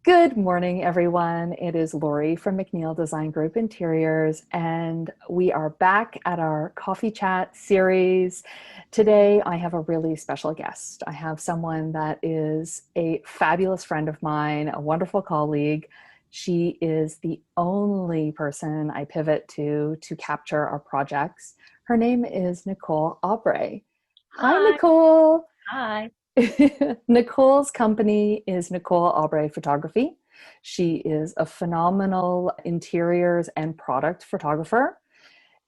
Good morning, everyone. It is Lori from McNeil Design Group Interiors, and we are back at our coffee chat series. Today, I have a really special guest. I have someone that is a fabulous friend of mine, a wonderful colleague. She is the only person I pivot to capture our projects. Her name is NICOLE AUBREY. Hi, Hi. Nicole. Hi. Nicole's company is NICOLE AUBREY Photography. She is a phenomenal interiors and product photographer,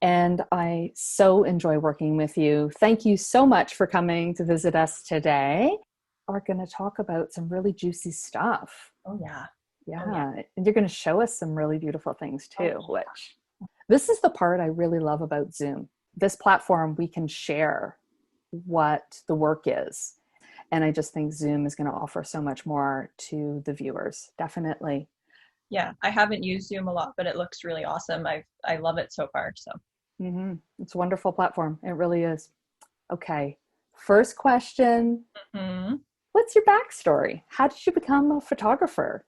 and I so enjoy working with you. Thank you so much for coming to visit us today. We're going to talk about some really juicy stuff. Oh yeah. Oh yeah. Yeah, and you're going to show us some really beautiful things Oh too, which this is the part I really love about Zoom. This platform, we can share what the work is. And I just think Zoom is going to offer so much more to the viewers. Definitely. Yeah. I haven't used Zoom a lot, but it looks really awesome. I love it so far. So It's a wonderful platform. It really is. Okay. First question. Mhm. What's your backstory? How did you become a photographer?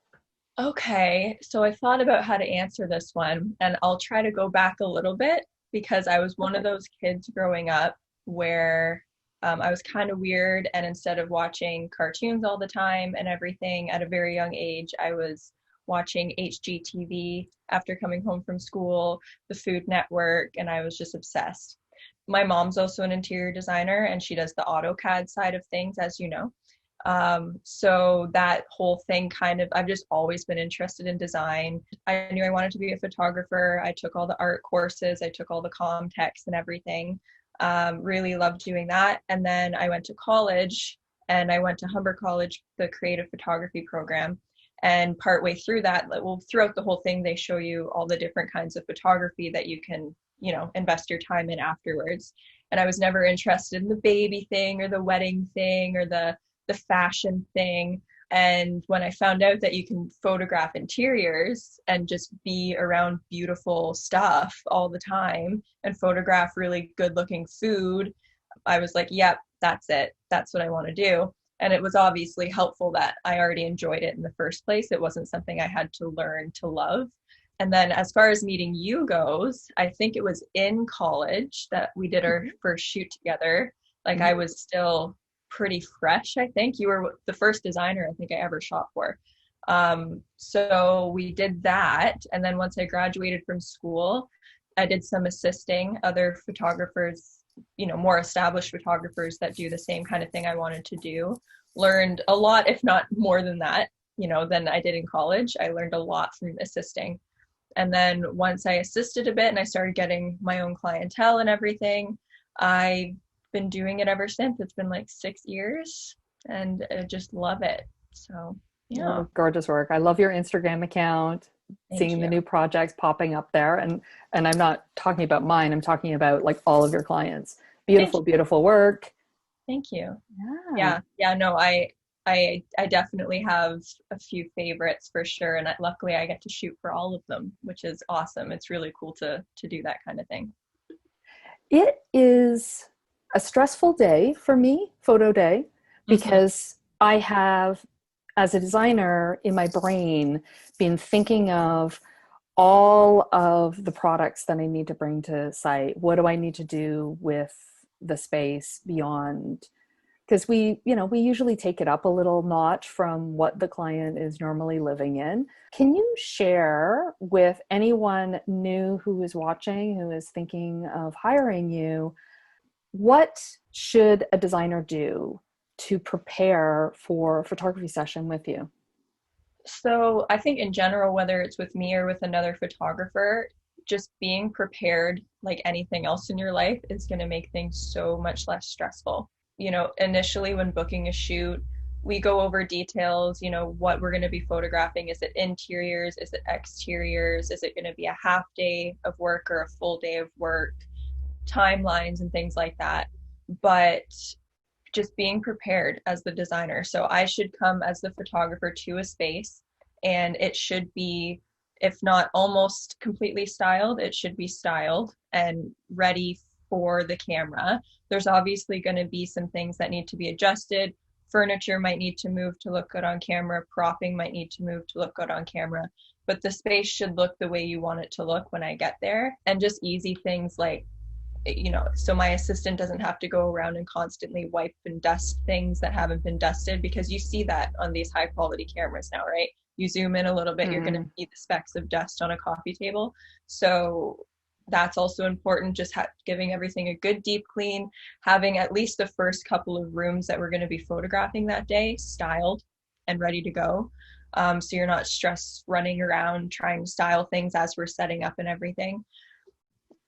Okay. So I thought about how to answer this one, and I'll try to go back a little bit because I was one of Perfect. those kids growing up where I was kind of weird, and instead of watching cartoons all the time and everything at a very young age, I was watching HGTV after coming home from school, the Food Network, and I was just obsessed. My mom's also an interior designer, and she does the AutoCAD side of things, as you know. So that whole thing kind of, I've just always been interested in design. I knew I wanted to be a photographer. I took all the art courses, I took all the comm techs and everything. Really loved doing that. And then I went to college and I went to Humber College, the creative photography program. And partway through that, well, throughout the whole thing, they show you all the different kinds of photography that you can, invest your time in afterwards. And I was never interested in the baby thing or the wedding thing or the fashion thing. And when I found out that you can photograph interiors and just be around beautiful stuff all the time and photograph really good looking food, I was like, yep, that's it. That's what I want to do. And it was obviously helpful that I already enjoyed it in the first place. It wasn't something I had to learn to love. And then as far as meeting you goes, I think it was in college that we did our first shoot together. Like I Mhm. was still pretty fresh, I think. You were the first designer I think I ever shot for. So we did that. And then once I graduated from school, I did some assisting other photographers, more established photographers that do the same kind of thing I wanted to do. Learned a lot, if not more than that, than I did in college. I learned a lot from assisting. And then once I assisted a bit and I started getting my own clientele and everything, I've been doing it ever since. It's been like 6 years and I just love it. So, yeah, Oh, gorgeous work. I love your Instagram account, thank seeing the you. new projects popping up there. And I'm not talking about mine, I'm talking about like all of your clients. Thank Beautiful, you. beautiful work. Thank you. Yeah. Yeah, no, I definitely have a few favorites for sure. And luckily I get to shoot for all of them, which is awesome. It's really cool to do that kind of thing. It is a stressful day for me, photo day, Hmm. because I have, as a designer in my brain, been thinking of all of the products that I need to bring to site. What do I need to do with the space beyond? Because we usually take it up a little notch from what the client is normally living in. Can you share with anyone new who is watching, who is thinking of hiring you, what should a designer do to prepare for a photography session with you? So I think in general, whether it's with me or with another photographer, just being prepared, like anything else in your life, is going to make things so much less stressful. Initially when booking a shoot, we go over details, what we're going to be photographing. Is it interiors? Is it exteriors? Is it going to be a half day of work or a full day of work? Timelines and things like that. But just being prepared as the designer. So I should come as the photographer to a space and it should be, if not almost completely styled, it should be styled and ready for the camera. There's obviously going to be some things that need to be adjusted Furniture might need to move to look good on camera, propping might need to move to look good on camera, but the space should look the way you want it to look when I get there. And just easy things like, so my assistant doesn't have to go around and constantly wipe and dust things that haven't been dusted, because you see that on these high quality cameras now, right? You zoom in a little bit, you're going to see the specks of dust on a coffee table. So that's also important, just giving everything a good deep clean, having at least the first couple of rooms that we're going to be photographing that day styled and ready to go. So you're not stressed running around trying to style things as we're setting up and everything.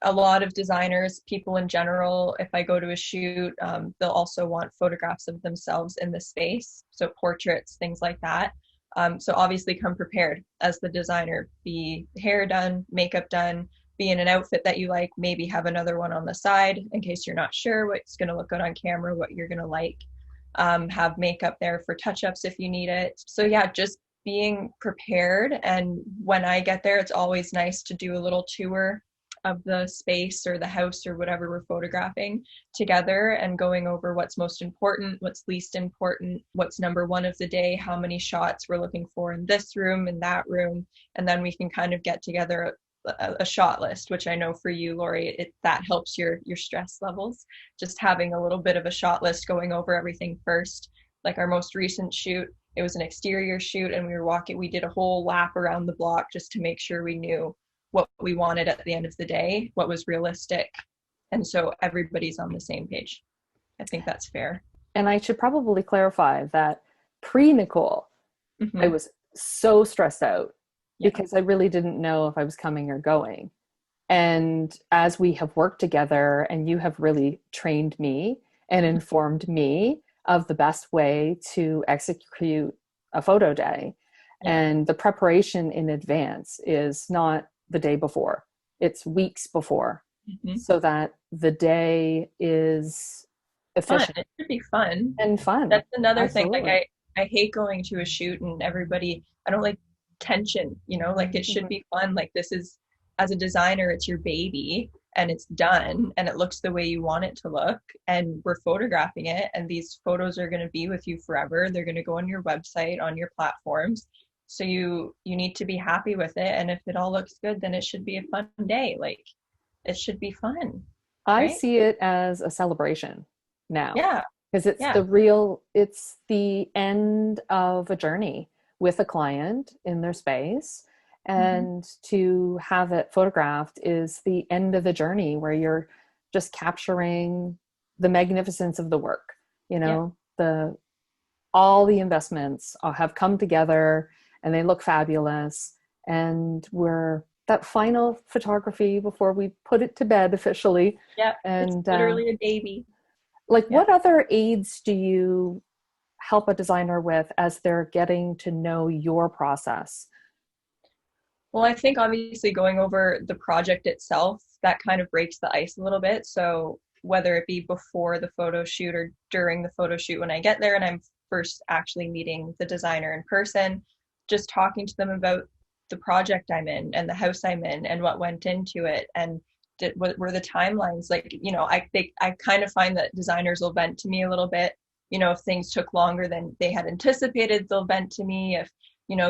A lot of designers, people in general, if I go to a shoot, they'll also want photographs of themselves in the space, so portraits, things like that. So obviously come prepared as the designer. Be hair done, makeup done, be in an outfit that you like, maybe have another one on the side in case you're not sure what's going to look good on camera, what you're going to like. Have makeup there for touch-ups if you need it. So yeah, just being prepared. And when I get there, it's always nice to do a little tour of the space or the house or whatever we're photographing together, and going over what's most important, what's least important, what's number one of the day, how many shots we're looking for in this room, in that room. And then we can kind of get together a shot list, which I know for you, Lori, that helps your stress levels. Just having a little bit of a shot list, going over everything first. Like our most recent shoot, it was an exterior shoot, and we did a whole lap around the block just to make sure we knew what we wanted at the end of the day, what was realistic. And so everybody's on the same page. I think that's fair. And I should probably clarify that pre-Nicole, I was so stressed out because I really didn't know if I was coming or going. And as we have worked together and you have really trained me and informed me of the best way to execute a photo day, and the preparation in advance is not the day before, it's weeks before, so that the day is efficient. Fun. It should be fun. And fun. That's another Absolutely. thing. Like I hate going to a shoot and everybody, I don't like tension, like it should be fun. Like this is, as a designer, it's your baby and it's done and it looks the way you want it to look, and we're photographing it, and these photos are going to be with you forever. They're going to go on your website, on your platforms. So you need to be happy with it, and if it all looks good, then it should be a fun day. Like it should be fun. I Right? see it as a celebration now. Yeah. Because it's it's the end of a journey with a client in their space. And to have it photographed is the end of the journey where you're just capturing the magnificence of the work. All the investments have come together and they look fabulous. And we're that final photography before we put it to bed officially. Yeah. And it's literally a baby. what other aids do you help a designer with as they're getting to know your process? Well, I think obviously going over the project itself, that kind of breaks the ice a little bit. So whether it be before the photo shoot or during the photo shoot, when I get there and I'm first actually meeting the designer in person, just talking to them about the project I'm in and the house I'm in and what went into it, and what were the timelines. Like, I kind of find that designers will vent to me a little bit. If things took longer than they had anticipated, they'll vent to me. If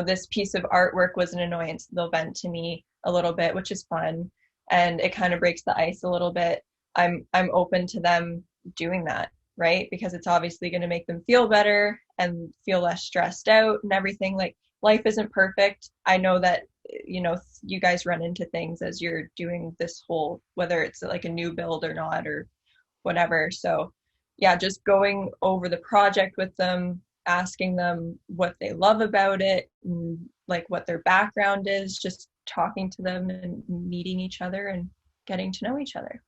this piece of artwork was an annoyance, they'll vent to me a little bit, which is fun. And it kind of breaks the ice a little bit. I'm open to them doing that, right? Because it's obviously going to make them feel better and feel less stressed out and everything. Like, life isn't perfect. I know that, you guys run into things as you're doing this whole, whether it's like a new build or not or whatever. So yeah, just going over the project with them, asking them what they love about it, and like what their background is, just talking to them and meeting each other and getting to know each other.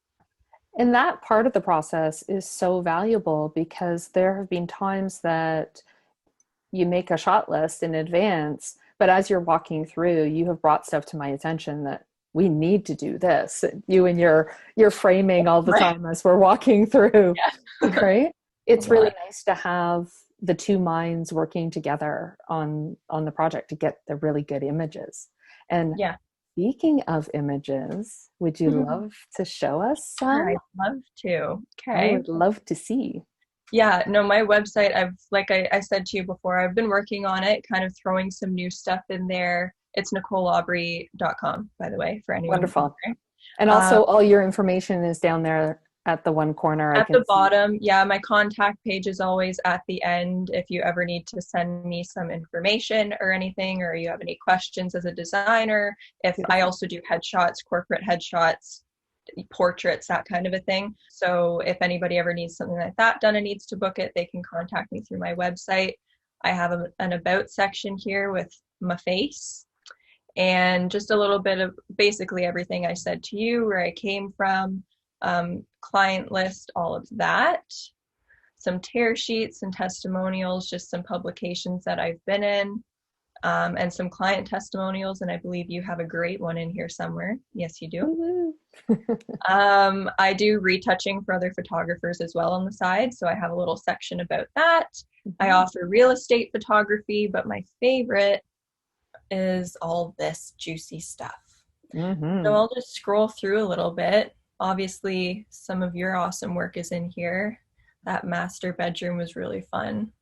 And that part of the process is so valuable because there have been times that you make a shot list in advance, but as you're walking through, you have brought stuff to my attention that we need to do this. You and your framing all the time as we're walking through, right? It's really nice to have the two minds working together on the project to get the really good images. And speaking of images, would you love to show us some? I'd love to. I Okay. would love to see. Yeah, no, my website, like I said to you before, I've been working on it, kind of throwing some new stuff in there. It's NicoleAubrey.com, by the way, for anyone Wonderful. wondering. And Um, also, all your information is down there at the one corner I at can the see. bottom, yeah, my contact page is always at the end. If you ever need to send me some information or anything, or you have any questions as a designer, if I Beautiful. also do headshots, corporate headshots, portraits, that kind of a thing. So if anybody ever needs something like that done and needs to book it, they can contact me through my website. I have an about section here with my face and just a little bit of basically everything I said to you, where I came from, client list, all of that. Some tear sheets and testimonials, just some publications that I've been in, and some client testimonials. And I believe you have a great one in here somewhere. Yes, you do. Woo-hoo. I do retouching for other photographers as well on the side, so I have a little section about that. I offer real estate photography, but my favorite is all this juicy stuff. So Mm-hmm. I'll just scroll through a little bit. Obviously, some of your awesome work is in here. That master bedroom was really fun.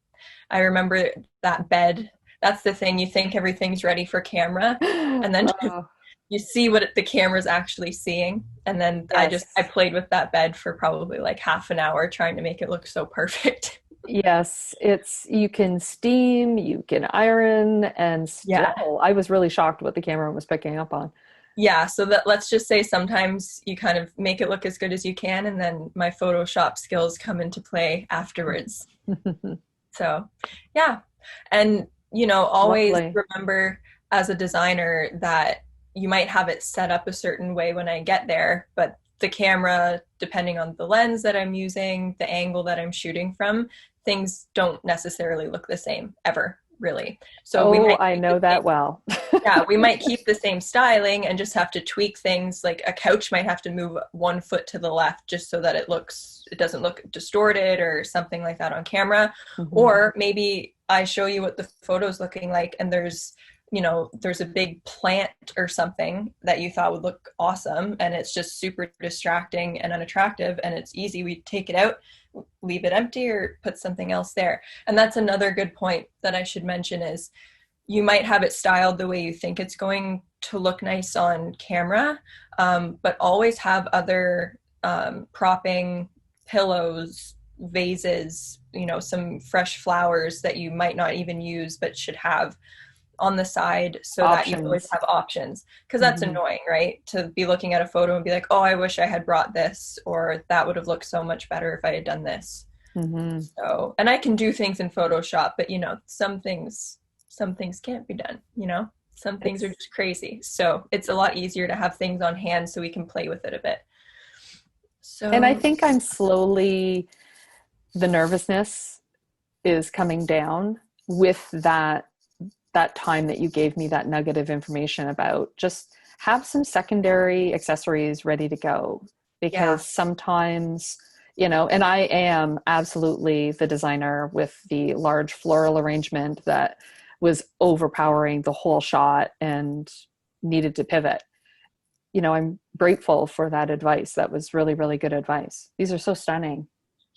I remember that bed. That's the thing. You think everything's ready for camera, and then Oh, you see what the camera's actually seeing. And then I yes. played with that bed for probably like half an hour trying to make it look so perfect. Yes, it's you can steam, you can iron, and Yeah. still, I was really shocked what the camera was picking up on. Yeah, so that, let's just say sometimes you kind of make it look as good as you can, and then my Photoshop skills come into play afterwards. So, yeah. And, always Lovely. remember as a designer that you might have it set up a certain way when I get there, but the camera, depending on the lens that I'm using, the angle that I'm shooting from, things don't necessarily look the same ever, really. So we Oh, might I keep the know same, that well. yeah, we might keep the same styling and just have to tweak things. Like a couch might have to move 1 foot to the left just so that it doesn't look distorted or something like that on camera. Mhm. Or maybe I show you what the photo's looking like and there's a big plant or something that you thought would look awesome and it's just super distracting and unattractive and it's easy. We take it out, leave it empty, or put something else there. And that's another good point that I should mention is you might have it styled the way you think it's going to look nice on camera, but always have other propping, pillows, vases, some fresh flowers that you might not even use but should have on the side so that you always Options. have options, because that's Hmm. annoying, right? To be looking at a photo and be like, oh, I wish I had brought this, or that would have looked so much better if I had done this. Hmm. So, and I can do things in Photoshop, but some things can't be done, some things are It's, just crazy. So it's a lot easier to have things on hand so we can play with it a bit. and I So think I'm slowly, the nervousness is coming down with that time that you gave me that nugget of information about just have some secondary accessories ready to go yeah, because sometimes and I am absolutely the designer with the large floral arrangement that was overpowering the whole shot and needed to pivot. I'm grateful for that advice. That was really, really good advice. These are so stunning.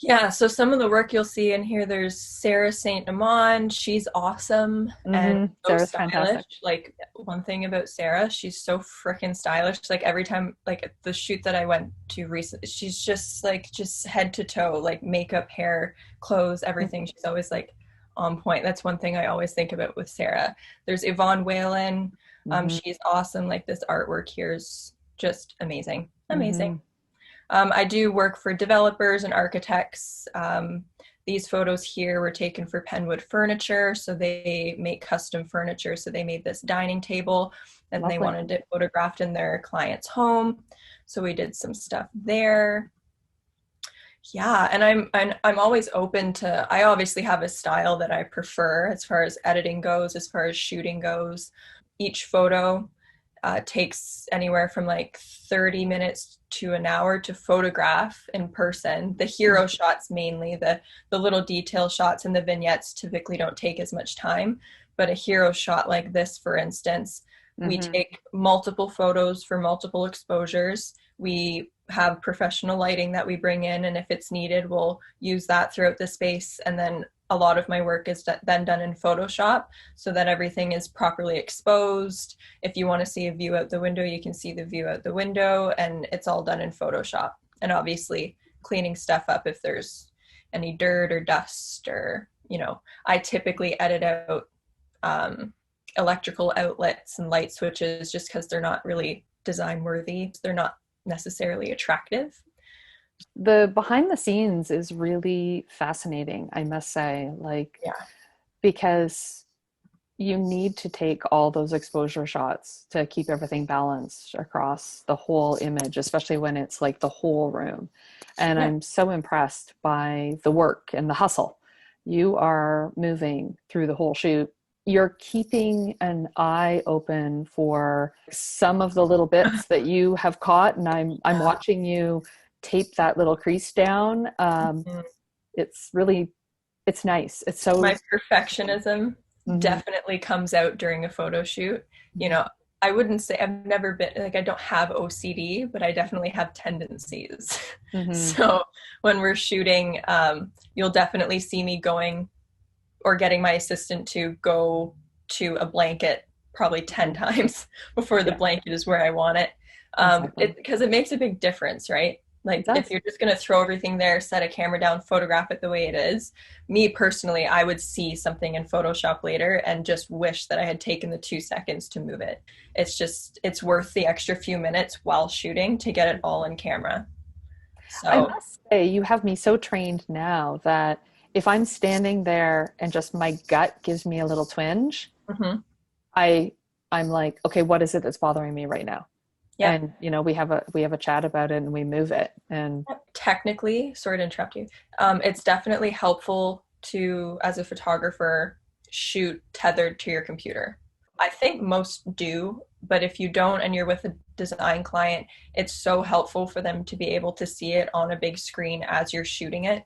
yeah. So some of the work you'll see in here, there's Sarah Saint Amande. She's awesome and so Sarah's stylish. fantastic. Like one thing about Sarah, she's so freaking stylish. Like every time, like at the shoot that I went to recently, she's just head to toe, like makeup, hair, clothes, everything. She's always like on point. That's one thing I always think about with Sarah. There's Yvonne Whalen. Mm-hmm. She's awesome. Like this artwork here is just amazing, amazing. Mm-hmm. I do work for developers and architects. These photos here were taken for Penwood Furniture, so they make custom furniture. So they made this dining table and they Lovely. wanted it photographed in their client's home. So we did some stuff there. Yeah, and I'm always open to. I obviously have a style that I prefer as far as editing goes, as far as shooting goes. Each photo takes anywhere from like 30 minutes to an hour to photograph in person. The hero shots mainly, the little detail shots and the vignettes typically don't take as much time, but a hero shot like this, for instance, we Mm-hmm. take multiple photos for multiple exposures. We have professional lighting that we bring in, and if it's needed, we'll use that throughout the space. And then a lot of my work is then done in Photoshop so that everything is properly exposed. If you want to see a view out the window, you can see the view out the window, and it's all done in Photoshop. And obviously cleaning stuff up if there's any dirt or dust, or, I typically edit out electrical outlets and light switches just because they're not really design worthy. They're not necessarily attractive. The behind the scenes is really fascinating, I must say, like, Yeah. because you need to take all those exposure shots to keep everything balanced across the whole image, especially when it's like the whole room. And Yeah. I'm so impressed by the work and the hustle. You are moving through the whole shoot. You're keeping an eye open for some of the little bits that you have caught, and I'm watching you tape that little crease down. It's really, it's nice. It's so My perfectionism Mhm. definitely comes out during a photo shoot. I wouldn't say I've never been like, I don't have OCD, but I definitely have tendencies. Mhm. So when we're shooting, you'll definitely see me going or getting my assistant to go to a blanket probably 10 times before the Yeah, blanket is where I want it. exactly. Because it makes a big difference, right? It Like if does. you're just going to throw everything there, set a camera down, photograph it the way it is, me personally, I would see something in Photoshop later and just wish that I had taken the 2 seconds to move it. It's worth the extra few minutes while shooting to get it all in camera. I So, must say, you have me so trained now that if I'm standing there and just my gut gives me a little twinge, mhm. I I'm like, okay, what is it that's bothering me right now? Yeah. And we have a chat about it and we move it. And Technically, sorry to interrupt you, it's definitely helpful to, as a photographer, shoot tethered to your computer. I think most do, but if you don't and you're with a design client, it's so helpful for them to be able to see it on a big screen as you're shooting it.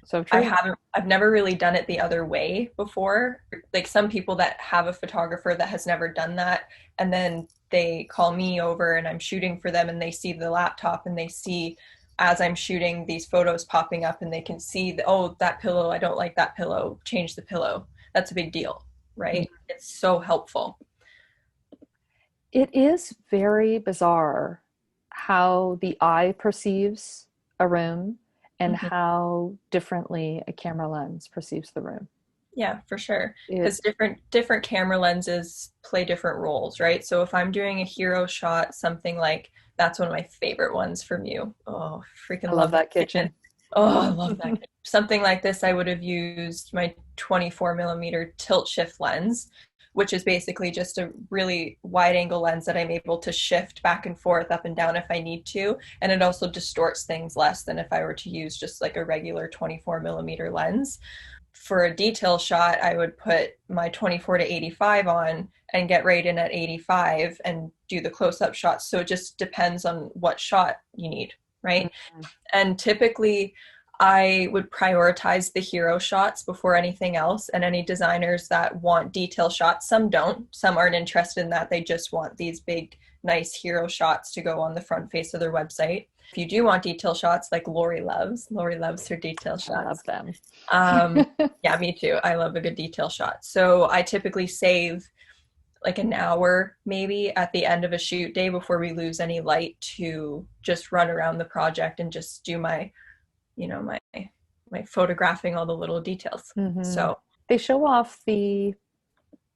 so true. I've never really done it the other way before. Like some people that have a photographer that has never done that, and then they call me over and I'm shooting for them and they see the laptop and they see as I'm shooting these photos popping up and they can see oh, that pillow, I don't like that pillow, change the pillow. That's a big deal, right? It's so helpful. It is very bizarre how the eye perceives a room and Mhm. how differently a camera lens perceives the room. Yeah, for sure. It Because different camera lenses play different roles, right? So if I'm doing a hero shot, something like that's one of my favorite ones from you. Oh, I freaking love love that that kitchen. kitchen. Oh, I love that kitchen. Something like this, I would have used my 24 millimeter tilt shift lens, which is basically just a really wide angle lens that I'm able to shift back and forth, up and down if I need to. And it also distorts things less than if I were to use just like a regular 24 millimeter lens. For a detail shot, I would put my 24 to 85 on and get right in at 85 and do the close up shots. So it just depends on what shot you need, right? Mhm. And typically, I would prioritize the hero shots before anything else. And any designers that want detail shots, some don't, some aren't interested in that. They just want these big, nice hero shots to go on the front face of their website. If you do want detail shots, like Lori loves her detail I love shots. them. Um, yeah, me too. I love a good detail shot. So I typically save like an hour maybe at the end of a shoot day before we lose any light to just run around the project and just do my, my photographing all the little details. Hmm. So They show off the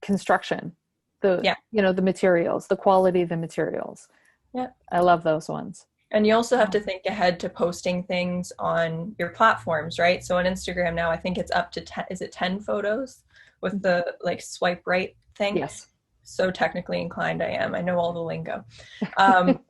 construction, the yeah, the materials, the quality of the materials. yeah. I love those ones. And you also have Oh, to think ahead to posting things on your platforms, right? So on Instagram now, I think it's up to 10, is it 10 photos with the like swipe right thing? yes. So technically inclined I am. I know all the lingo. Um,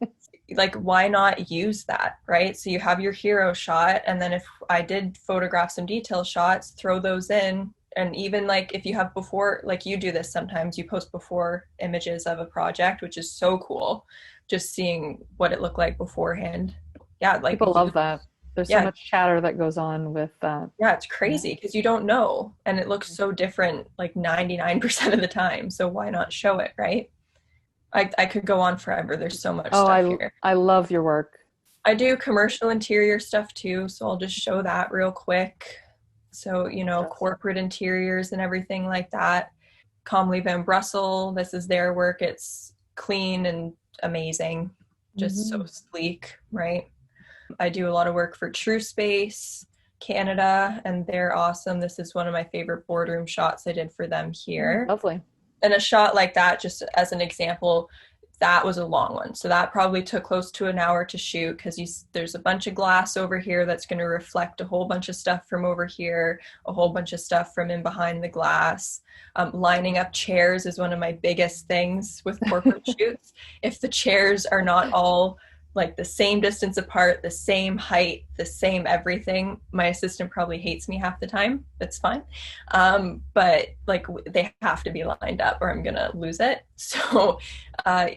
like, why not use that, right? So you have your hero shot, and then if I did photograph some detail shots, throw those in. And even like if you have before, like you do this sometimes, you post before images of a project, which is so cool. Just seeing what it looked like beforehand. Yeah, like People love that. There's so yeah, much chatter that goes on with that. yeah, it's Yeah. crazy because you don't know, and it looks so different like 99% of the time. So why not show it, right? I could go on forever. There's so much Oh, stuff I here. I love your work. I do commercial interior stuff too, so I'll just show that real quick. So, Just. corporate interiors and everything like that. Comley Van Brussel, this is their work. It's clean and amazing, just so Mhm. sleek, right? I do a lot of work for True Space Canada, and they're awesome. This is one of my favorite boardroom shots I did for them here. Lovely. And a shot like that, just as an example, that was a long one. So that probably took close to an hour to shoot because there's a bunch of glass over here that's going to reflect a whole bunch of stuff from over here, a whole bunch of stuff from in behind the glass. Lining up chairs is one of my biggest things with corporate shoots. If the chairs are not all like the same distance apart, the same height, the same everything, my assistant probably hates me half the time. That's fine. But like they have to be lined up or I'm going to lose it. So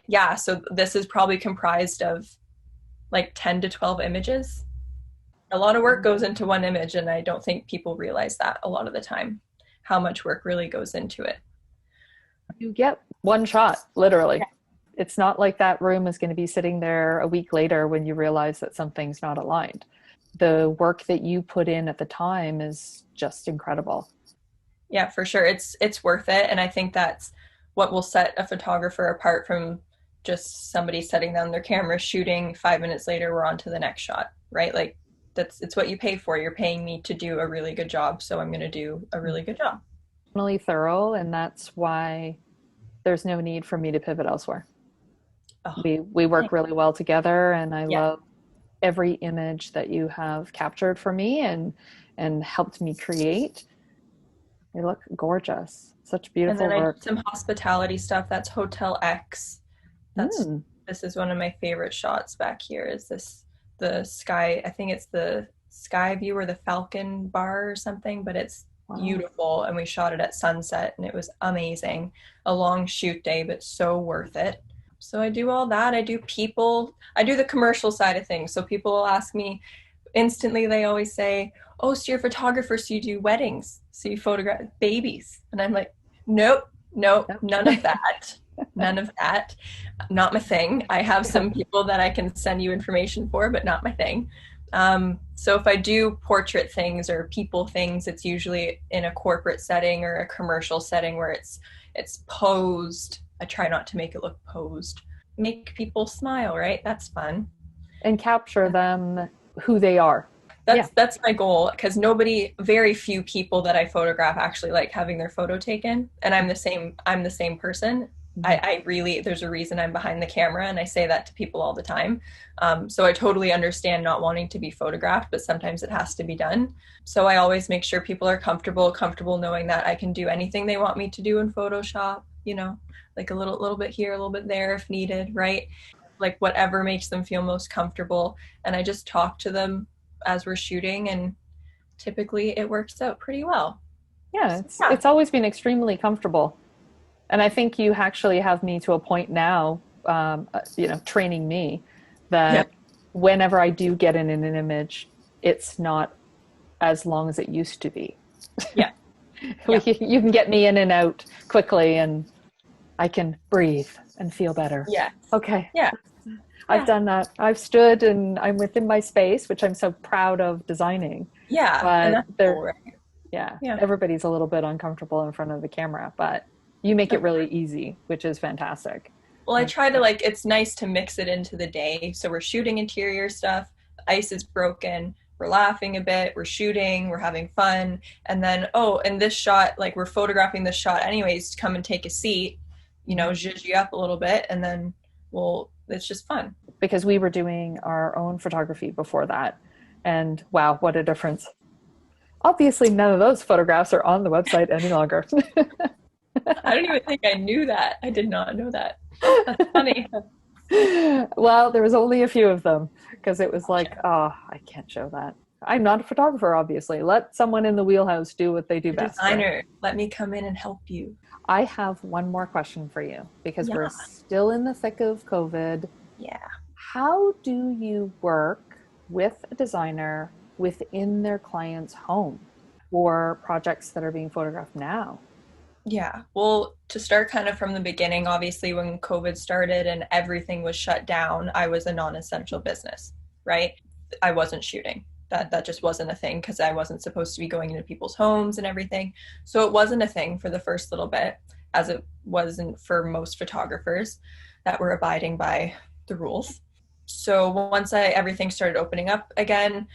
yeah, so this is probably comprised of like 10 to 12 images. A lot of work goes into one image, and I don't think people realize that a lot of the time, how much work really goes into it. You get one shot, literally. It's not like that room is going to be sitting there a week later when you realize that something's not aligned. The work that you put in at the time is just incredible. Yeah, for sure. It's worth it. And I think that's what will set a photographer apart from just somebody setting down their camera, shooting 5 minutes later, we're on to the next shot, right? Like it's what you pay for. You're paying me to do a really good job, so I'm going to do a really good job. Really thorough, and that's why there's no need for me to pivot elsewhere. Oh, We work really well together, and I yeah. love every image that you have captured for me and helped me create. They look gorgeous. Such And then beautiful I do work. some hospitality stuff. That's Hotel X. That's Mm, this is one of my favorite shots back here. Is this the sky? I think it's the sky view or the Falcon Bar or something, but it's wow. beautiful. And we shot it at sunset, and it was amazing. A long shoot day, but so worth it. So I do all that. I do people. I do the commercial side of things. So people will ask me instantly. They always say, "Oh, so you're a photographer, so you do weddings, so you photograph babies," and I'm like, "Nope, nope, none of that." None of that. Not my thing. I have some people that I can send you information for, but not my thing. So if I do portrait things or people things, it's usually in a corporate setting or a commercial setting where it's posed. I try not to make it look posed. Make people smile, right? That's fun. And capture them who they are. Yeah. That's my goal because very few people that I photograph actually like having their photo taken, and I'm the same person. Mhm. I really, there's a reason I'm behind the camera, and I say that to people all the time. So I totally understand not wanting to be photographed, but sometimes it has to be done. So I always make sure people are comfortable knowing that I can do anything they want me to do in Photoshop, like a little bit here, a little bit there if needed, right? Like whatever makes them feel most comfortable. And I just talk to them as we're shooting, and typically it works out pretty well. Yeah, So, it's yeah. it's always been extremely comfortable. And I think you actually have me to a point now, training me Yeah. that whenever I do get in an image, it's not as long as it used to be. Yeah. Yeah. You can get me in and out quickly, and I can breathe and feel better. Yeah. Okay, Yeah. I've Yeah. done that. I've stood and I'm within my space, which I'm so proud of designing. Yeah. And But that's cool, there, right? yeah, Yeah. everybody's a little bit uncomfortable in front of the camera, but you make it really easy, which is fantastic. Well, I And try to it's nice to mix it into the day. So we're shooting interior stuff, the ice is broken, we're laughing a bit, we're shooting, we're having fun. And then, oh, and this shot, like we're photographing this shot anyways, come and take a seat, zhuzh you up a little bit, and then it's just fun. because we were doing our own photography before that, and wow, what a difference. Obviously, none of those photographs are on the website any longer. I don't even think I knew that. I did not know that. That's funny. Well, there was only a few of them because it was like, oh, I can't show that. I'm not a photographer, obviously. Let someone in the wheelhouse do what they do The best, right? designer, let me come in and help you. I have one more question for you because Yeah. we're still in the thick of COVID. Yeah. How do you work with a designer within their client's home for projects that are being photographed now? Yeah. Well, to start kind of from the beginning, obviously, when COVID started and everything was shut down, I was a non essential business, right? I wasn't shooting. That just wasn't a thing because I wasn't supposed to be going into people's homes and everything. So it wasn't a thing for the first little bit, as it wasn't for most photographers that were abiding by the rules. So once everything started opening up again,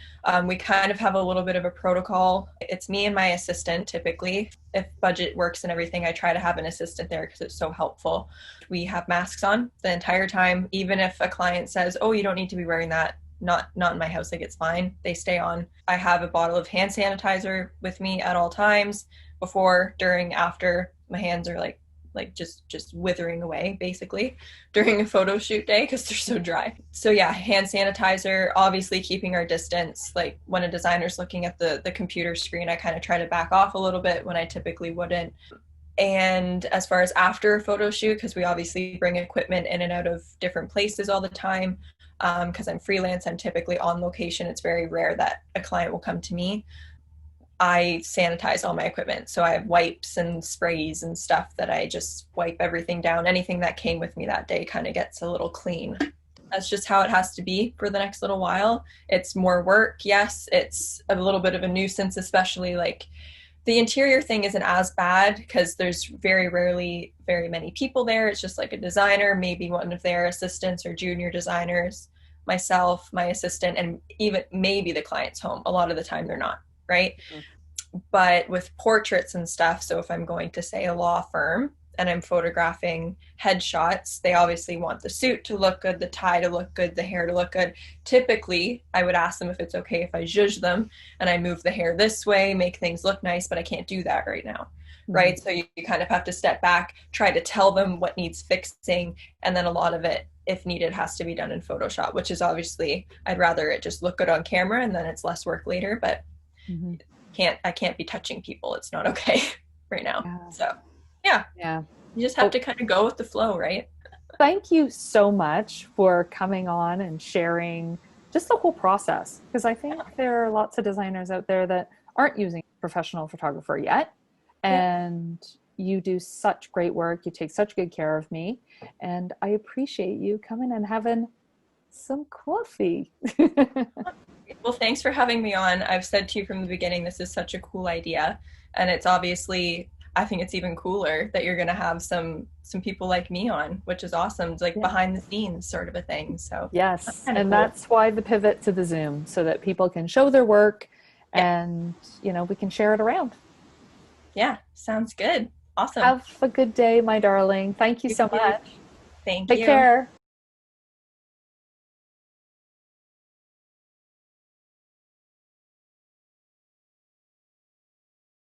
we kind of have a little bit of a protocol. It's me and my assistant typically. If budget works and everything, I try to have an assistant there because it's so helpful. We have masks on the entire time. Even if a client says, oh, you don't need to be wearing that, not in my house, like it's fine, they stay on. I have a bottle of hand sanitizer with me at all times, before, during, after. My hands are like just withering away basically during a photo shoot day because they're so dry. So yeah, hand sanitizer, obviously keeping our distance. Like when a designer's looking at the computer screen, I kind of try to back off a little bit when I typically wouldn't. And as far as after a photo shoot, because we obviously bring equipment in and out of different places all the time, because I'm freelance, I'm typically on location. It's very rare that a client will come to me. I sanitize all my equipment. So I have wipes and sprays and stuff that I just wipe everything down. Anything that came with me that day kind of gets a little clean. That's just how it has to be for the next little while. It's more work. Yes, it's a little bit of a nuisance, especially like the interior thing isn't as bad because there's very rarely very many people there. It's just like a designer, maybe one of their assistants or junior designers, myself, my assistant, and even maybe the client's home. A lot of the time they're not, right? Mm-hmm. But with portraits and stuff, so if I'm going to, say, a law firm and I'm photographing headshots, they obviously want the suit to look good, the tie to look good, the hair to look good. Typically, I would ask them if it's okay if I zhuzh them and I move the hair this way, make things look nice, but I can't do that right now, right? So you kind of have to step back, try to tell them what needs fixing, and then a lot of it, if needed, has to be done in Photoshop, which is obviously, I'd rather it just look good on camera and then it's less work later, but I can't be touching people. It's not okay right now. Yeah. So yeah, you just have to kind of go with the flow, right? Thank you so much for coming on and sharing just the whole process, because I think there are lots of designers out there that aren't using a professional photographer yet, and you do such great work. You take such good care of me, and I appreciate you coming and having some coffee. Well, thanks for having me on. I've said to you from the beginning, this is such a cool idea, and it's obviously, I think it's even cooler that you're going to have some people like me on, which is awesome. It's like behind the scenes sort of a thing. So yes, and cool. That's why the pivot to the Zoom, so that people can show their work and we can share it around. Yeah, sounds good. Awesome. Have a good day, my darling. Thank you so much. Thank you. Take care.